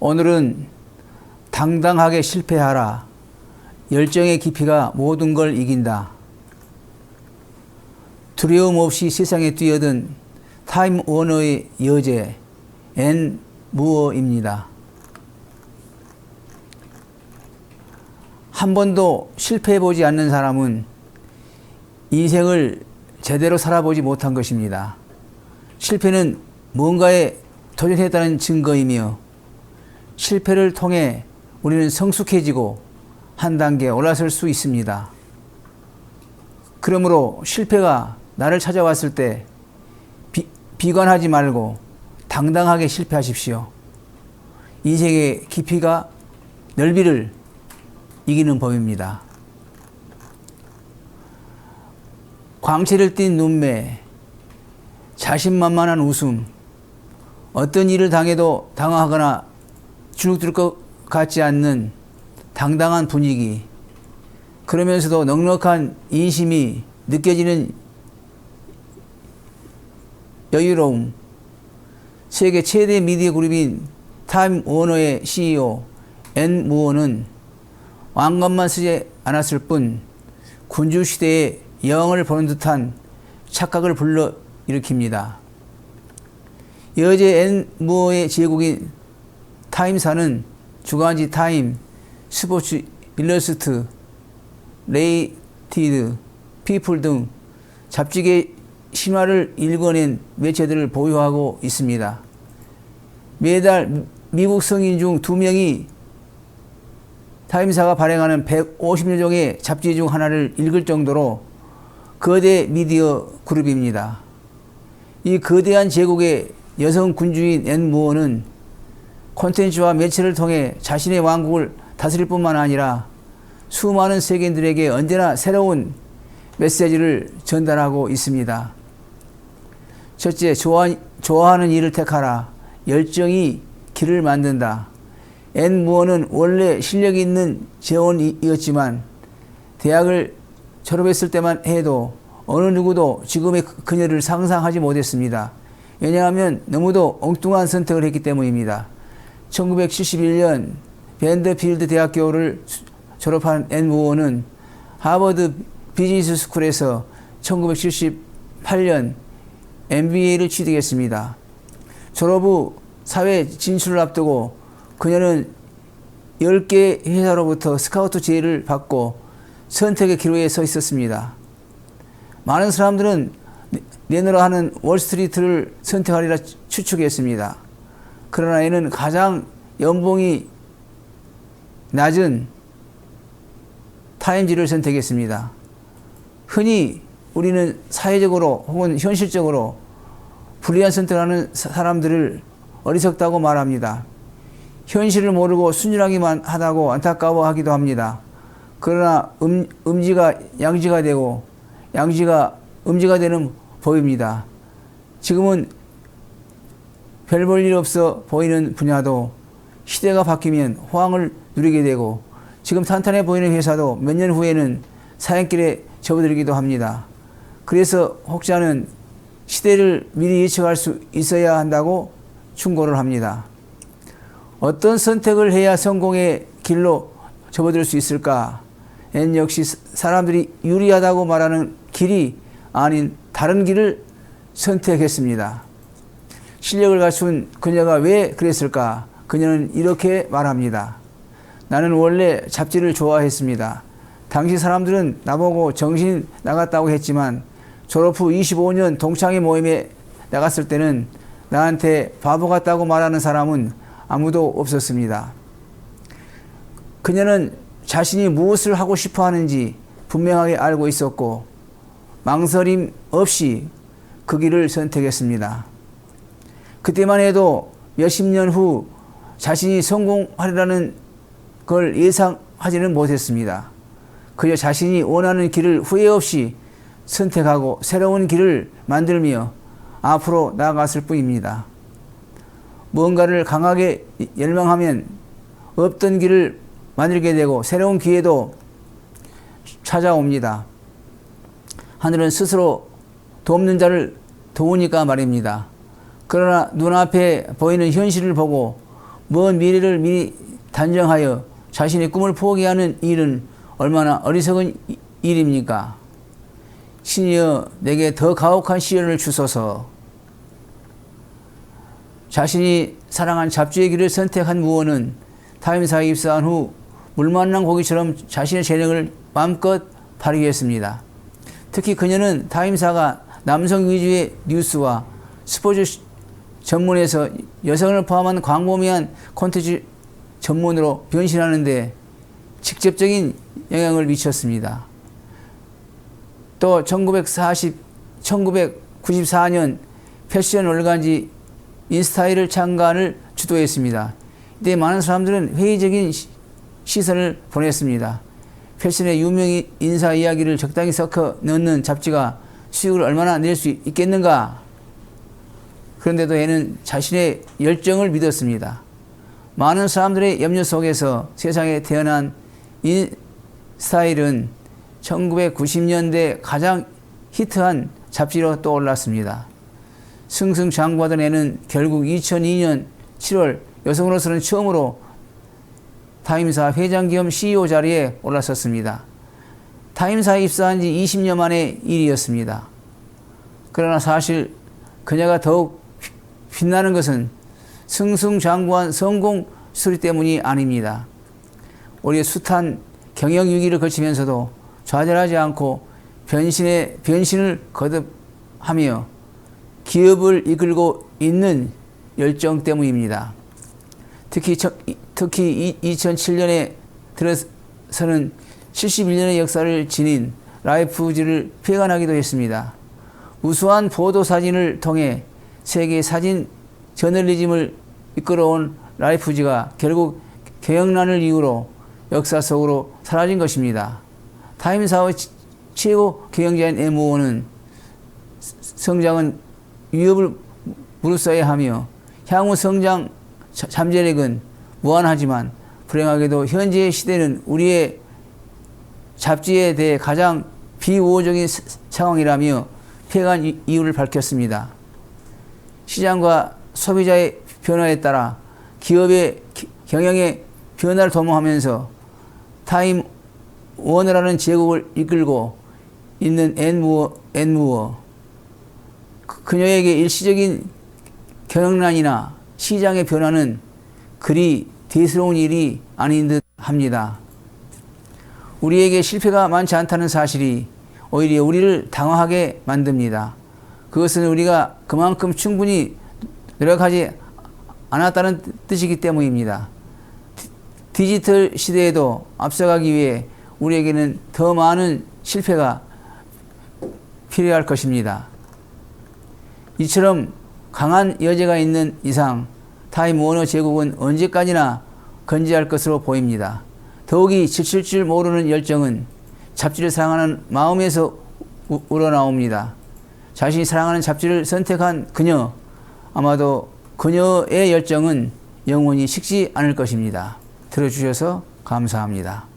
오늘은 당당하게 실패하라. 열정의 깊이가 모든 걸 이긴다. 두려움 없이 세상에 뛰어든 타임 워너의 여제 앤 무어입니다. 한 번도 실패해보지 않는 사람은 인생을 제대로 살아보지 못한 것입니다. 실패는 뭔가에 도전했다는 증거이며 실패를 통해 우리는 성숙해지고 한 단계 올라설 수 있습니다. 그러므로 실패가 나를 찾아왔을 때 비관하지 말고 당당하게 실패하십시오. 인생의 깊이가 넓이를 이기는 법입니다. 광채를 띤 눈매, 자신만만한 웃음, 어떤 일을 당해도 당황하거나 주눅들 것 같지 않는 당당한 분위기, 그러면서도 넉넉한 인심이 느껴지는 여유로움, 세계 최대 미디어 그룹인 타임 워너의 CEO 앤 무어는 왕관만 쓰지 않았을 뿐 군주시대의 여왕을 보는 듯한 착각을 불러일으킵니다. 여제 앤 무어의 제국인 타임사는 주간지 타임, 스포츠 일러스트, 레이티드, 피플 등 잡지계 신화를 읽어낸 매체들을 보유하고 있습니다. 매달 미국 성인 중 2명이 타임사가 발행하는 150여 종의 잡지 중 하나를 읽을 정도로 거대 미디어 그룹입니다. 이 거대한 제국의 여성 군주인 앤 무어는 콘텐츠와 매체를 통해 자신의 왕국을 다스릴 뿐만 아니라 수많은 세계인들에게 언제나 새로운 메시지를 전달하고 있습니다. 첫째, 좋아하는 일을 택하라. 열정이 길을 만든다. 앤 무어는 원래 실력이 있는 재원이었지만 대학을 졸업했을 때만 해도 어느 누구도 지금의 그녀를 상상하지 못했습니다. 왜냐하면 너무도 엉뚱한 선택을 했기 때문입니다. 1971년 밴더필드 대학교를 졸업한 앤 무어는 하버드 비즈니스 스쿨에서 1978년 MBA를 취득했습니다. 졸업 후 사회 진출을 앞두고 그녀는 10개 회사로부터 스카우트 제의를 받고 선택의 기로에 서 있었습니다. 많은 사람들은 내놓으라 하는 월스트리트를 선택하리라 추측했습니다. 그러나 이는 가장 연봉이 낮은 타임지를 선택했습니다. 흔히 우리는 사회적으로 혹은 현실적으로 불리한 선택을 하는 사람들을 어리석다고 말합니다. 현실을 모르고 순진하기만 하다고 안타까워하기도 합니다. 그러나 음지가 양지가 되고 양지가 음지가 되는 법입니다. 지금은 별 볼 일 없어 보이는 분야도 시대가 바뀌면 호황을 누리게 되고 지금 탄탄해 보이는 회사도 몇 년 후에는 사양길에 접어들기도 합니다. 그래서 혹자는 시대를 미리 예측할 수 있어야 한다고 충고를 합니다. 어떤 선택을 해야 성공의 길로 접어들 수 있을까? 앤 역시 사람들이 유리하다고 말하는 길이 아닌 다른 길을 선택했습니다. 실력을 갖춘 그녀가 왜 그랬을까? 그녀는 이렇게 말합니다. 나는 원래 잡지를 좋아했습니다. 당시 사람들은 나보고 정신 나갔다고 했지만 졸업 후 25년 동창회 모임에 나갔을 때는 나한테 바보 같다고 말하는 사람은 아무도 없었습니다. 그녀는 자신이 무엇을 하고 싶어 하는지 분명하게 알고 있었고 망설임 없이 그 길을 선택했습니다. 그때만 해도 몇십 년 후 자신이 성공하리라는 걸 예상하지는 못했습니다. 그저 자신이 원하는 길을 후회 없이 선택하고 새로운 길을 만들며 앞으로 나아갔을 뿐입니다. 무언가를 강하게 열망하면 없던 길을 만들게 되고 새로운 기회도 찾아옵니다. 하늘은 스스로 돕는 자를 도우니까 말입니다. 그러나 눈앞에 보이는 현실을 보고 먼 미래를 미리 단정하여 자신의 꿈을 포기하는 일은 얼마나 어리석은 일입니까? 신이여 내게 더 가혹한 시련을 주소서. 자신이 사랑한 잡지의 길을 선택한 무어는 타임사에 입사한 후 물만난 고기처럼 자신의 재능을 마음껏 발휘했습니다. 특히 그녀는 타임사가 남성 위주의 뉴스와 스포츠 전문에서 여성을 포함한 광범위한 콘텐츠 전문으로 변신하는데 직접적인 영향을 미쳤습니다. 또 1994년 패션 월간지 인스타일을 창간을 주도했습니다. 이때 많은 사람들은 회의적인 시선을 보냈습니다. 패션의 유명 인사 이야기를 적당히 섞어 넣는 잡지가 수익을 얼마나 낼 수 있겠는가? 그런데도 얘는 자신의 열정을 믿었습니다. 많은 사람들의 염려 속에서 세상에 태어난 인스타일은 1990년대 가장 히트한 잡지로 떠올랐습니다. 승승장구하던 애는 결국 2002년 7월 여성으로서는 처음으로 타임사 회장 겸 CEO 자리에 올라섰습니다. 타임사에 입사한 지 20년 만의 일이었습니다. 그러나 사실 그녀가 더욱 빛나는 것은 승승장구한 성공 스토리 때문이 아닙니다. 우리의 숱한 경영 위기를 거치면서도 좌절하지 않고 변신을 거듭하며 기업을 이끌고 있는 열정 때문입니다. 특히 2007년에 들어서는 71년의 역사를 지닌 라이프지를 폐간하기도 했습니다. 우수한 보도 사진을 통해 세계 사진 저널리즘을 이끌어온 라이프지가 결국 경영난을 이유로 역사 속으로 사라진 것입니다. 타임사의 최고 경영자인 MO는 성장은 위협을 무릅써야 하며 향후 성장 잠재력은 무한하지만 불행하게도 현재의 시대는 우리의 잡지에 대해 가장 비우호적인 상황이라며 폐간 이유를 밝혔습니다. 시장과 소비자의 변화에 따라 기업의 경영의 변화를 도모하면서 타임 워너라는 제국을 이끌고 있는 앤무어. 그녀에게 일시적인 경영난이나 시장의 변화는 그리 대수로운 일이 아닌 듯 합니다. 우리에게 실패가 많지 않다는 사실이 오히려 우리를 당황하게 만듭니다. 그것은 우리가 그만큼 충분히 노력하지 않았다는 뜻이기 때문입니다. 디지털 시대에도 앞서가기 위해 우리에게는 더 많은 실패가 필요할 것입니다. 이처럼 강한 여제가 있는 이상 타임 워너 제국은 언제까지나 건재할 것으로 보입니다. 더욱이 지칠 줄 모르는 열정은 잡지를 사랑하는 마음에서 우러나옵니다. 자신이 사랑하는 잡지를 선택한 그녀, 아마도 그녀의 열정은 영원히 식지 않을 것입니다. 들어주셔서 감사합니다.